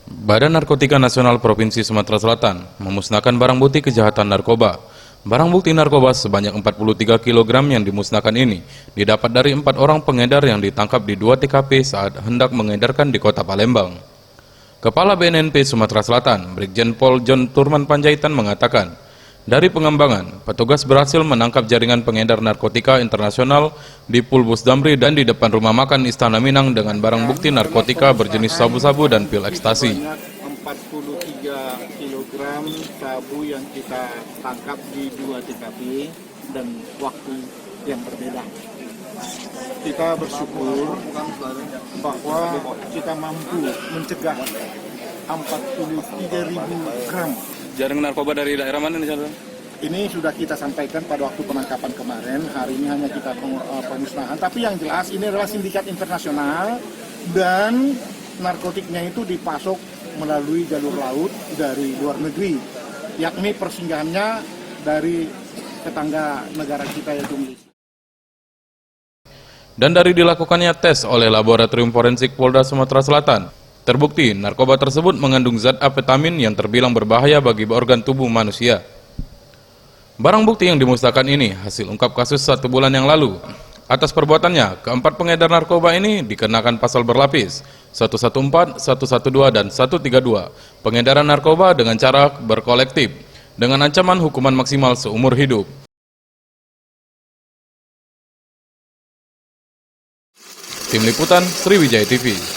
Badan Narkotika Nasional Provinsi Sumatera Selatan memusnahkan barang bukti kejahatan narkoba. Barang bukti narkoba sebanyak 43 kg yang dimusnahkan ini didapat dari 4 orang pengedar yang ditangkap di 2 TKP saat hendak mengedarkan di kota Palembang. Kepala BNNP Sumatera Selatan, Brigjen Pol John Turman Panjaitan mengatakan, dari pengembangan, petugas berhasil menangkap jaringan pengedar narkotika internasional di Pulbus Damri dan di depan rumah makan Istana Minang dengan barang bukti narkotika berjenis sabu-sabu dan pil ekstasi. 43 kg sabu yang kita tangkap di 2 TKP dan waktu yang berbeda. Kita bersyukur bahwa kita mampu mencegah 43.000 gram. Jaringan narkoba dari daerah mana nih? Ini sudah kita sampaikan pada waktu penangkapan kemarin, hari ini hanya kita pemusnahan. Tapi yang jelas ini adalah sindikat internasional dan narkotiknya itu dipasok melalui jalur laut dari luar negeri, yakni persinggahannya dari tetangga negara kita yaitu Malaysia. Dan dari dilakukannya tes oleh Laboratorium Forensik Polda Sumatera Selatan, terbukti narkoba tersebut mengandung zat amfetamin yang terbilang berbahaya bagi organ tubuh manusia. Barang bukti yang dimusnahkan ini hasil ungkap kasus 1 bulan yang lalu. Atas perbuatannya, keempat pengedar narkoba ini dikenakan pasal berlapis 114, 112, dan 132, pengedaran narkoba dengan cara berkolektif, dengan ancaman hukuman maksimal seumur hidup. Tim Liputan Sriwijaya TV.